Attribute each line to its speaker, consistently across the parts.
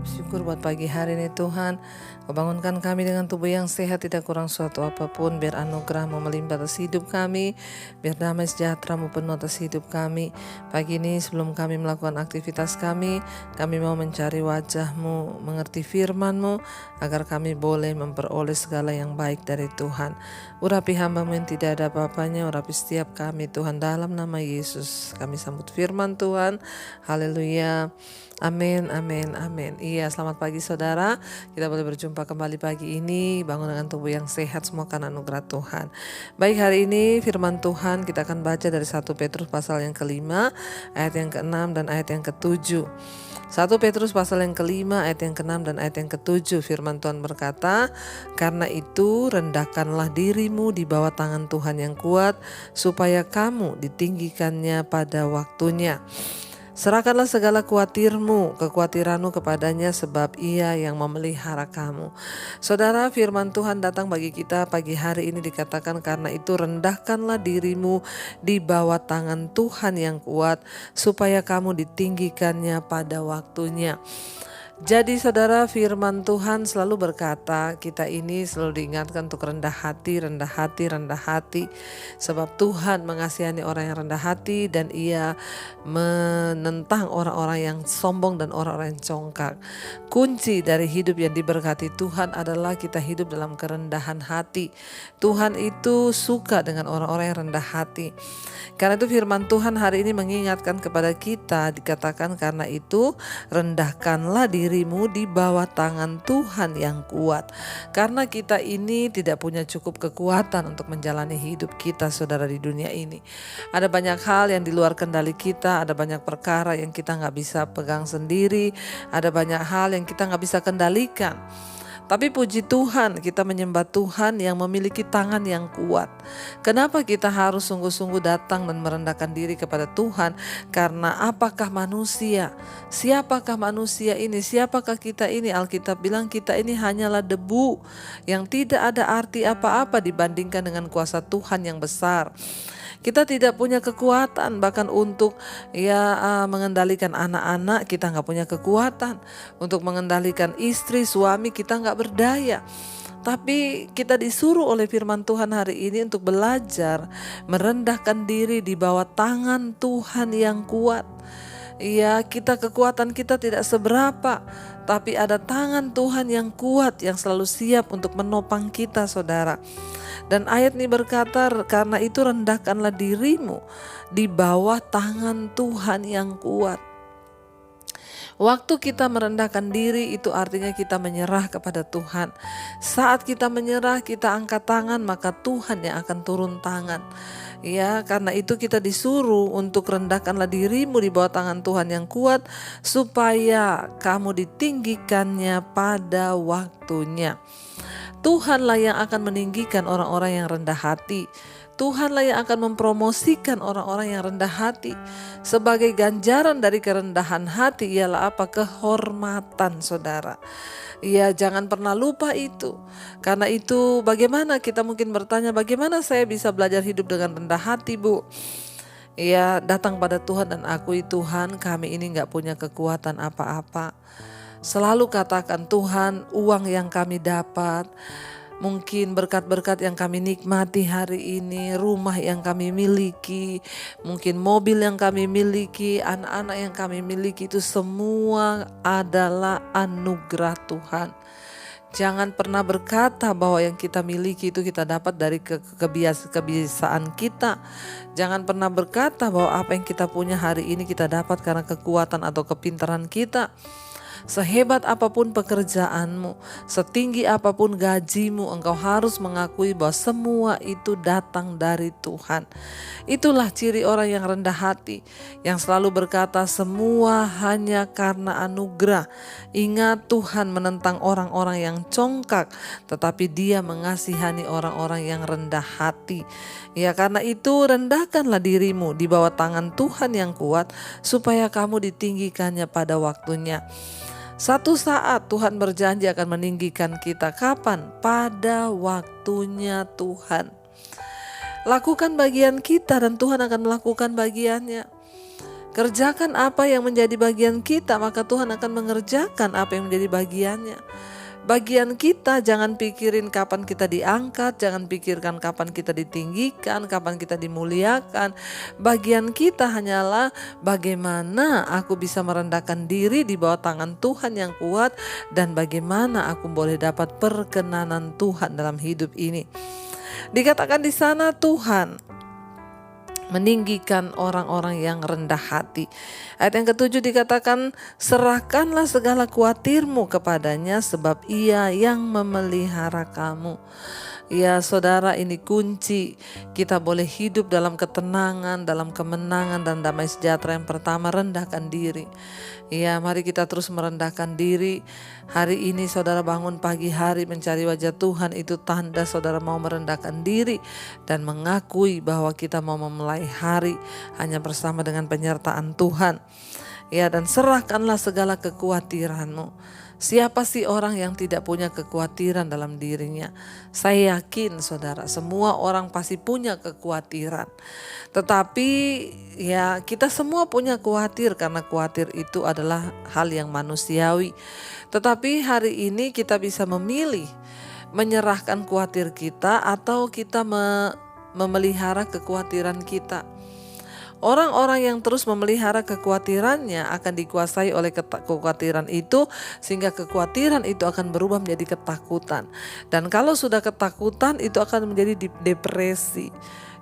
Speaker 1: Syukur buat pagi hari ini Tuhan. Kau bangunkan kami dengan tubuh yang sehat, tidak kurang suatu apapun. Biar anugerah-Mu melimpah atas hidup kami, biar damai sejahtera-Mu penuh atas hidup kami. Pagi ini sebelum kami melakukan aktivitas kami mau mencari wajah-Mu, mengerti firman-Mu, agar kami boleh memperoleh segala yang baik dari Tuhan. Urapi hamba-Mu yang tidak ada apa-apanya, urapi setiap kami Tuhan, dalam nama Yesus. Kami sambut firman Tuhan. Haleluya. Amin, amin, amin. Iya, selamat pagi saudara. Kita boleh berjumpa kembali pagi ini, bangun dengan tubuh yang sehat semua karena anugerah Tuhan. Baik, hari ini firman Tuhan kita akan baca dari 1 Petrus pasal yang ke-5, ayat yang ke-6 dan ayat yang ke-7. 1 Petrus pasal yang ke-5 ayat yang ke-6 dan ayat yang ke-7. Firman Tuhan berkata, "Karena itu rendahkanlah dirimu di bawah tangan Tuhan yang kuat, supaya kamu ditinggikannya pada waktunya. Serahkanlah segala kekhawatiranmu kepadanya, sebab Ia yang memelihara kamu." Saudara, firman Tuhan datang bagi kita pagi hari ini dikatakan, karena itu rendahkanlah dirimu di bawah tangan Tuhan yang kuat, supaya kamu ditinggikannya pada waktunya. Jadi saudara, firman Tuhan selalu berkata, kita ini selalu diingatkan untuk rendah hati, rendah hati, rendah hati. Sebab Tuhan mengasihani orang yang rendah hati, dan Ia menentang orang-orang yang sombong dan orang-orang yang congkak. Kunci dari hidup yang diberkati Tuhan adalah kita hidup dalam kerendahan hati. Tuhan itu suka dengan orang-orang yang rendah hati. Karena itu firman Tuhan hari ini mengingatkan kepada kita, dikatakan, karena itu rendahkanlah dirimu di bawah tangan Tuhan yang kuat. Karena kita ini tidak punya cukup kekuatan untuk menjalani hidup kita saudara di dunia ini. Ada banyak hal yang di luar kendali kita, ada banyak perkara yang kita gak bisa pegang sendiri, ada banyak hal yang kita gak bisa kendalikan. Tapi puji Tuhan, kita menyembah Tuhan yang memiliki tangan yang kuat. Kenapa kita harus sungguh-sungguh datang dan merendahkan diri kepada Tuhan? Karena apakah manusia? Siapakah manusia ini? Siapakah kita ini? Alkitab bilang kita ini hanyalah debu yang tidak ada arti apa-apa dibandingkan dengan kuasa Tuhan yang besar. Kita tidak punya kekuatan bahkan untuk mengendalikan anak-anak, kita gak punya kekuatan. Untuk mengendalikan istri, suami, kita gak berdaya. Tapi kita disuruh oleh firman Tuhan hari ini untuk belajar merendahkan diri di bawah tangan Tuhan yang kuat. Iya, kekuatan kita tidak seberapa, tapi ada tangan Tuhan yang kuat yang selalu siap untuk menopang kita saudara. Dan ayat ini berkata, karena itu rendahkanlah dirimu di bawah tangan Tuhan yang kuat. Waktu kita merendahkan diri itu artinya kita menyerah kepada Tuhan. Saat kita menyerah, kita angkat tangan, maka Tuhan yang akan turun tangan. Ya, karena itu kita disuruh untuk rendahkanlah dirimu di bawah tangan Tuhan yang kuat, supaya kamu ditinggikannya pada waktunya. Tuhanlah yang akan meninggikan orang-orang yang rendah hati. Tuhanlah yang akan mempromosikan orang-orang yang rendah hati. Sebagai ganjaran dari kerendahan hati ialah apa? Kehormatan saudara. Ya, jangan pernah lupa itu. Karena itu bagaimana kita mungkin bertanya, bagaimana saya bisa belajar hidup dengan rendah hati, Bu? Ya, datang pada Tuhan dan akui, Tuhan, kami ini gak punya kekuatan apa-apa. Selalu katakan, Tuhan, uang yang kami dapat, mungkin berkat-berkat yang kami nikmati hari ini, rumah yang kami miliki, mungkin mobil yang kami miliki, anak-anak yang kami miliki, itu semua adalah anugerah Tuhan. Jangan pernah berkata bahwa yang kita miliki itu kita dapat dari kebiasaan kita. Jangan pernah berkata bahwa apa yang kita punya hari ini kita dapat karena kekuatan atau kepintaran kita. Sehebat apapun pekerjaanmu, setinggi apapun gajimu, engkau harus mengakui bahwa semua itu datang dari Tuhan. Itulah ciri orang yang rendah hati, yang selalu berkata semua hanya karena anugerah. Ingat, Tuhan menentang orang-orang yang congkak, tetapi Dia mengasihani orang-orang yang rendah hati. Ya, karena itu rendahkanlah dirimu di bawah tangan Tuhan yang kuat, supaya kamu ditinggikannya pada waktunya. Satu saat Tuhan berjanji akan meninggikan kita. Kapan? Pada waktunya Tuhan. Lakukan bagian kita dan Tuhan akan melakukan bagiannya. Kerjakan apa yang menjadi bagian kita, maka Tuhan akan mengerjakan apa yang menjadi bagiannya. Bagian kita jangan pikirin kapan kita diangkat, jangan pikirkan kapan kita ditinggikan, kapan kita dimuliakan. Bagian kita hanyalah bagaimana aku bisa merendahkan diri di bawah tangan Tuhan yang kuat, dan bagaimana aku boleh dapat perkenanan Tuhan dalam hidup ini. Dikatakan di sana Tuhan meninggikan orang-orang yang rendah hati. Ayat yang ke-7 dikatakan, serahkanlah segala khawatirmu kepadanya sebab ia yang memelihara kamu. Ya saudara, ini kunci kita boleh hidup dalam ketenangan, dalam kemenangan dan damai sejahtera. Yang pertama, rendahkan diri. Ya, mari kita terus merendahkan diri. Hari ini saudara bangun pagi hari mencari wajah Tuhan, itu tanda saudara mau merendahkan diri dan mengakui bahwa kita mau memulai hari hanya bersama dengan penyertaan Tuhan. Ya, dan serahkanlah segala kekhawatiranmu. Siapa sih orang yang tidak punya kekhawatiran dalam dirinya? Saya yakin saudara, semua orang pasti punya kekhawatiran. Tetapi ya kita semua punya khawatir, karena khawatir itu adalah hal yang manusiawi. Tetapi hari ini kita bisa memilih menyerahkan khawatir kita atau kita memelihara kekhawatiran kita. Orang-orang yang terus memelihara kekhawatirannya akan dikuasai oleh kekhawatiran itu, sehingga kekhawatiran itu akan berubah menjadi ketakutan. Dan kalau sudah ketakutan, itu akan menjadi depresi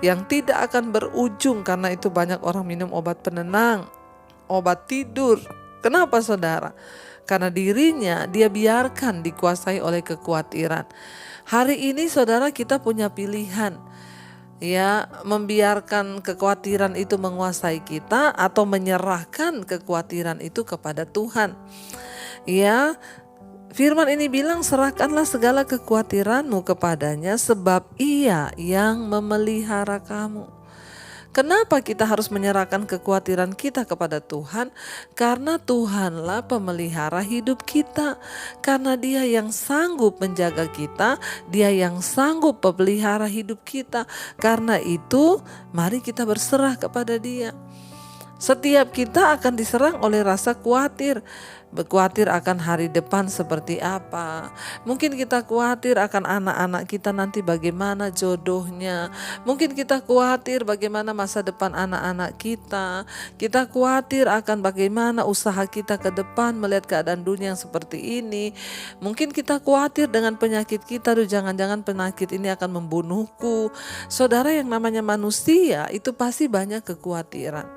Speaker 1: yang tidak akan berujung. Karena itu banyak orang minum obat penenang, obat tidur. Kenapa saudara? Karena dirinya dia biarkan dikuasai oleh kekhawatiran. Hari ini saudara, kita punya pilihan. Ya, membiarkan kekhawatiran itu menguasai kita atau menyerahkan kekhawatiran itu kepada Tuhan. Ya, firman ini bilang, serahkanlah segala kekhawatiranmu kepadanya sebab ia yang memelihara kamu. Kenapa kita harus menyerahkan kekhawatiran kita kepada Tuhan? Karena Tuhanlah pemelihara hidup kita. Karena Dia yang sanggup menjaga kita, Dia yang sanggup memelihara hidup kita. Karena itu, mari kita berserah kepada Dia. Setiap kita akan diserang oleh rasa khawatir. Khawatir akan hari depan seperti apa. Mungkin kita khawatir akan anak-anak kita nanti bagaimana jodohnya. Mungkin kita khawatir bagaimana masa depan anak-anak kita. Kita khawatir akan bagaimana usaha kita ke depan melihat keadaan dunia yang seperti ini. Mungkin kita khawatir dengan penyakit kita. Jangan-jangan penyakit ini akan membunuhku. Saudara, yang namanya manusia itu pasti banyak kekhawatiran.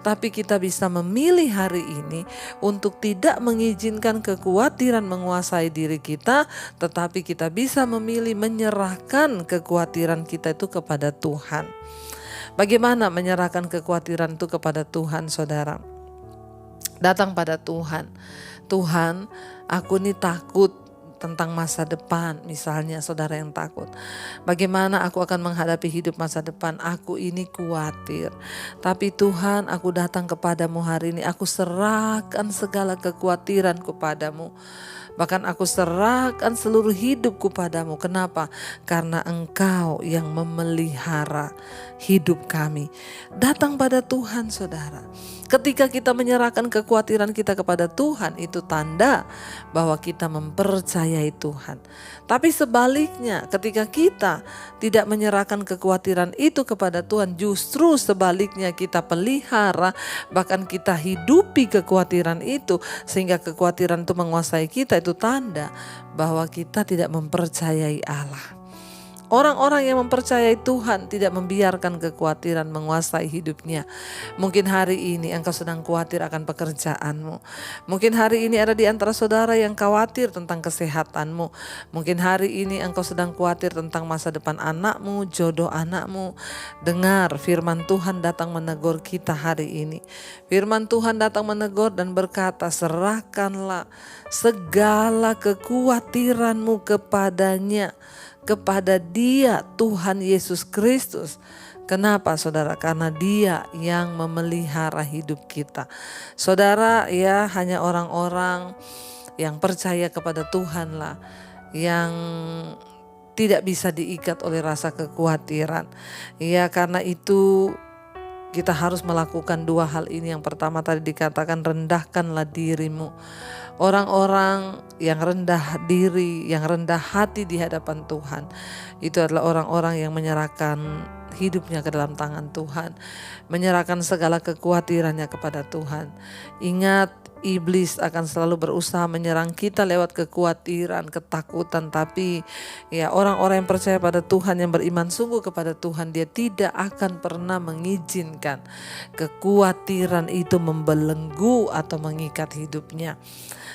Speaker 1: Tapi kita bisa memilih hari ini untuk tidak mengizinkan kekhawatiran menguasai diri kita, tetapi kita bisa memilih menyerahkan kekhawatiran kita itu kepada Tuhan. Bagaimana menyerahkan kekhawatiran itu kepada Tuhan, saudara? Datang pada Tuhan. Tuhan, aku ini takut tentang masa depan, misalnya saudara yang takut. Bagaimana aku akan menghadapi hidup masa depan? Aku ini khawatir. Tapi Tuhan, aku datang kepadamu hari ini. Aku serahkan segala kekhawatiran kepadamu. Bahkan aku serahkan seluruh hidupku padamu. Kenapa? Karena Engkau yang memelihara hidup kami. Datang pada Tuhan, saudara. Ketika kita menyerahkan kekhawatiran kita kepada Tuhan, itu tanda bahwa kita mempercayai Tuhan. Tapi sebaliknya, ketika kita tidak menyerahkan kekhawatiran itu kepada Tuhan, justru sebaliknya kita pelihara, bahkan kita hidupi kekhawatiran itu, sehingga kekhawatiran itu menguasai kita, itu tanda bahwa kita tidak mempercayai Allah. Orang-orang yang mempercayai Tuhan tidak membiarkan kekhawatiran menguasai hidupnya. Mungkin hari ini engkau sedang khawatir akan pekerjaanmu. Mungkin hari ini ada di antara saudara yang khawatir tentang kesehatanmu. Mungkin hari ini engkau sedang khawatir tentang masa depan anakmu, jodoh anakmu. Dengar, firman Tuhan datang menegur kita hari ini. Firman Tuhan datang menegur dan berkata, serahkanlah segala kekhawatiranmu kepadanya, kepada Dia, Tuhan Yesus Kristus. Kenapa saudara? Karena Dia yang memelihara hidup kita. Saudara, ya hanya orang-orang yang percaya kepada Tuhan lah yang tidak bisa diikat oleh rasa kekhawatiran. Ya, karena itu kita harus melakukan dua hal ini. Yang pertama tadi dikatakan rendahkanlah dirimu. Orang-orang yang rendah diri, yang rendah hati di hadapan Tuhan, itu adalah orang-orang yang menyerahkan hidupnya ke dalam tangan Tuhan, menyerahkan segala kekhawatirannya kepada Tuhan. Ingat, iblis akan selalu berusaha menyerang kita lewat kekhawatiran, ketakutan. Tapi ya, orang-orang yang percaya pada Tuhan, yang beriman sungguh kepada Tuhan, dia tidak akan pernah mengizinkan kekhawatiran itu membelenggu atau mengikat hidupnya.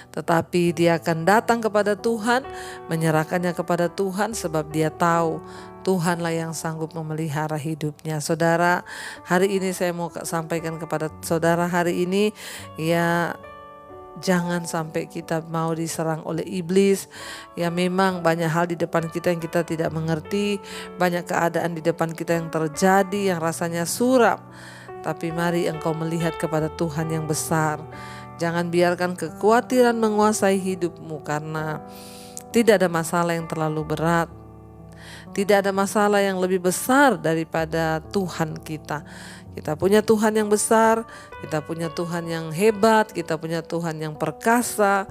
Speaker 1: Tetapi dia akan datang kepada Tuhan, menyerahkannya kepada Tuhan, sebab dia tahu Tuhanlah yang sanggup memelihara hidupnya. Saudara, hari ini saya mau sampaikan kepada saudara hari ini, ya, jangan sampai kita mau diserang oleh iblis. Ya, memang banyak hal di depan kita yang kita tidak mengerti, banyak keadaan di depan kita yang terjadi yang rasanya suram. Tapi mari engkau melihat kepada Tuhan yang besar. Jangan biarkan kekhawatiran menguasai hidupmu, karena tidak ada masalah yang terlalu berat. Tidak ada masalah yang lebih besar daripada Tuhan kita. Kita punya Tuhan yang besar, kita punya Tuhan yang hebat, kita punya Tuhan yang perkasa.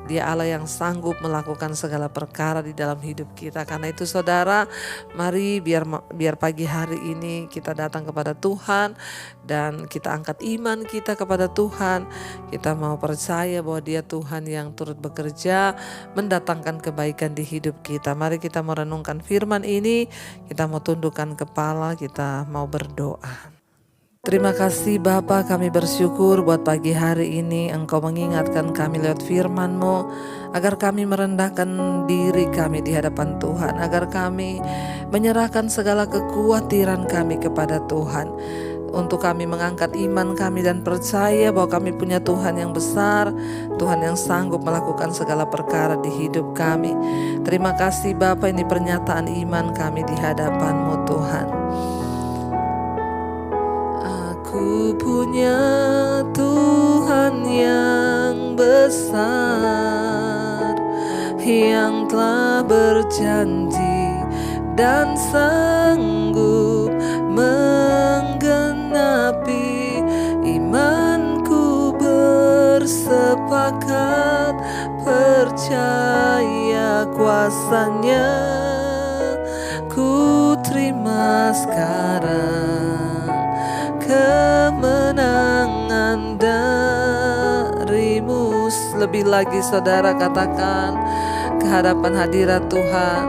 Speaker 1: Dia Allah yang sanggup melakukan segala perkara di dalam hidup kita. Karena itu saudara, mari biar pagi hari ini kita datang kepada Tuhan dan kita angkat iman kita kepada Tuhan. Kita mau percaya bahwa Dia Tuhan yang turut bekerja mendatangkan kebaikan di hidup kita. Mari kita merenungkan firman ini, kita mau tundukkan kepala, kita mau berdoa. Terima kasih Bapa, kami bersyukur buat pagi hari ini Engkau mengingatkan kami lewat firman-Mu, agar kami merendahkan diri kami di hadapan Tuhan, agar kami menyerahkan segala kekhawatiran kami kepada Tuhan, untuk kami mengangkat iman kami dan percaya bahwa kami punya Tuhan yang besar, Tuhan yang sanggup melakukan segala perkara di hidup kami. Terima kasih Bapa, ini pernyataan iman kami di hadapan-Mu Tuhan. Ku punya Tuhan yang besar, yang telah berjanji dan sanggup menggenapi. Imanku bersepakat percaya kuasa-Nya. Ku terima sekarang kemenangan dari-Mu. Lebih lagi saudara, katakan ke hadapan hadirat Tuhan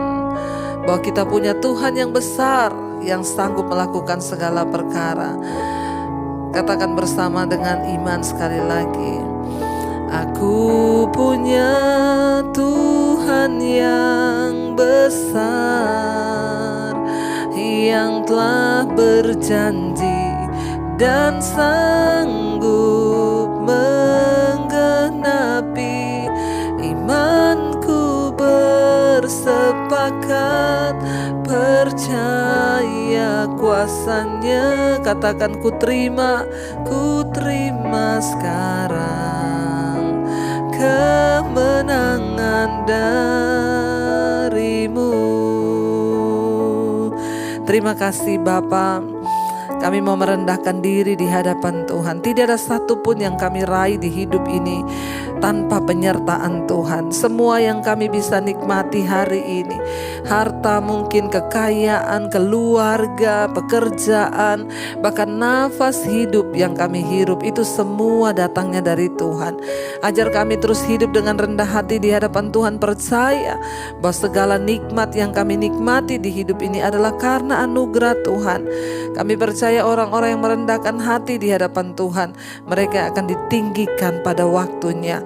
Speaker 1: bahwa kita punya Tuhan yang besar, yang sanggup melakukan segala perkara. Katakan bersama dengan iman sekali lagi. Aku punya Tuhan yang besar, yang telah berjanji dan sanggup menggenapi. Imanku bersepakat percaya kuasa-Nya. Katakan ku terima sekarang kemenangan dari-Mu. Terima kasih Bapa. Kami mau merendahkan diri di hadapan Tuhan. Tidak ada satupun yang kami raih di hidup ini tanpa penyertaan Tuhan. Semua yang kami bisa nikmati hari ini, harta mungkin, kekayaan, keluarga, pekerjaan, bahkan nafas hidup yang kami hirup, itu semua datangnya dari Tuhan. Ajar kami terus hidup dengan rendah hati di hadapan Tuhan, percaya bahwa segala nikmat yang kami nikmati di hidup ini adalah karena anugerah Tuhan. Kami percaya orang-orang yang merendahkan hati di hadapan Tuhan, mereka akan ditinggikan pada waktunya.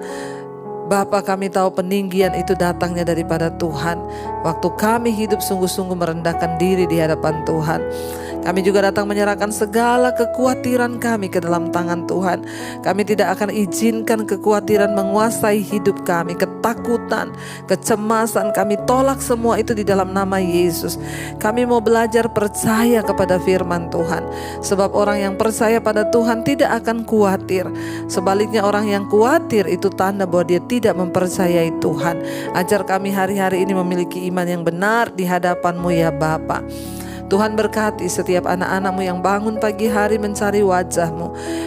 Speaker 1: Bapa, kami tahu peninggian itu datangnya daripada Tuhan. Waktu kami hidup sungguh-sungguh merendahkan diri di hadapan Tuhan, kami juga datang menyerahkan segala kekhawatiran kami ke dalam tangan Tuhan. Kami tidak akan izinkan kekhawatiran menguasai hidup kami, ketakutan, kecemasan, kami tolak semua itu di dalam nama Yesus. Kami mau belajar percaya kepada firman Tuhan, sebab orang yang percaya pada Tuhan tidak akan khawatir. Sebaliknya, orang yang khawatir itu tanda bahwa dia tidak mempercayai Tuhan. Ajar kami hari-hari ini memiliki iman yang benar di hadapan-Mu ya Bapa. Tuhan berkati setiap anak-anak-Mu yang bangun pagi hari mencari wajah-Mu.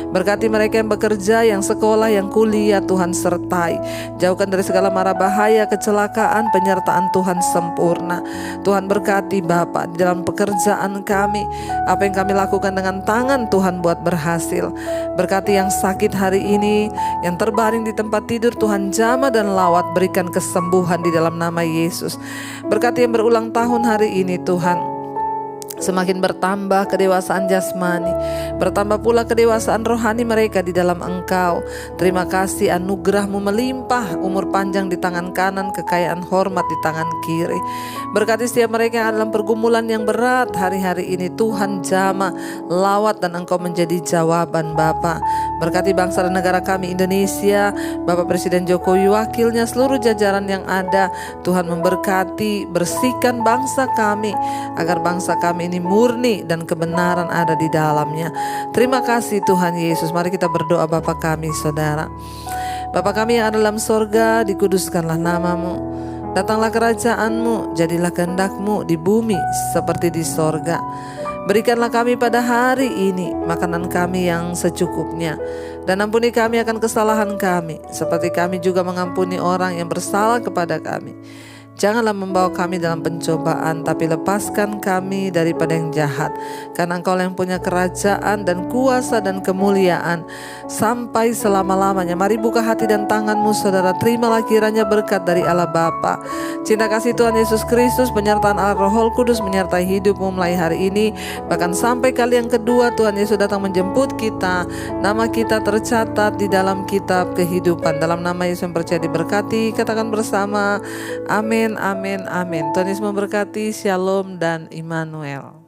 Speaker 1: Berkati mereka yang bekerja, yang sekolah, yang kuliah, Tuhan sertai. Jauhkan dari segala mara bahaya, kecelakaan, penyertaan Tuhan sempurna. Tuhan berkati Bapa di dalam pekerjaan kami. Apa yang kami lakukan dengan tangan, Tuhan buat berhasil. Berkati yang sakit hari ini, yang terbaring di tempat tidur, Tuhan jamah dan lawat, berikan kesembuhan di dalam nama Yesus. Berkati yang berulang tahun hari ini Tuhan, semakin bertambah kedewasaan jasmani, bertambah pula kedewasaan rohani mereka di dalam Engkau. Terima kasih, anugerah-Mu melimpah, umur panjang di tangan kanan, kekayaan hormat di tangan kiri. Berkati setiap mereka yang dalam pergumulan yang berat hari-hari ini, Tuhan jamah, lawat, dan Engkau menjadi jawaban Bapa. Berkati bangsa dan negara kami Indonesia, Bapak Presiden Jokowi, wakilnya, seluruh jajaran yang ada. Tuhan memberkati, bersihkan bangsa kami, agar bangsa kami ini murni dan kebenaran ada di dalamnya. Terima kasih Tuhan Yesus. Mari kita berdoa. Bapa kami, Saudara. Bapa kami yang ada dalam sorga, dikuduskanlah nama-Mu. Datanglah kerajaan-Mu, jadilah kehendak-Mu di bumi seperti di sorga. Berikanlah kami pada hari ini makanan kami yang secukupnya, dan ampuni kami akan kesalahan kami, seperti kami juga mengampuni orang yang bersalah kepada kami. Janganlah membawa kami dalam pencobaan, tapi lepaskan kami daripada yang jahat. Karena Engkau yang punya kerajaan dan kuasa dan kemuliaan sampai selama-lamanya. Mari buka hati dan tangan-Mu, Saudara. Terimalah kiranya berkat dari Allah Bapa, cinta kasih Tuhan Yesus Kristus, penyertaan Allah Roh Kudus menyertai hidupmu mulai hari ini, bahkan sampai kali yang kedua Tuhan Yesus datang menjemput kita. Nama kita tercatat di dalam kitab kehidupan. Dalam nama Yesus yang percaya diberkati, katakan bersama, amin, amin, amin. Tuhan Yesus memberkati. Shalom dan Immanuel.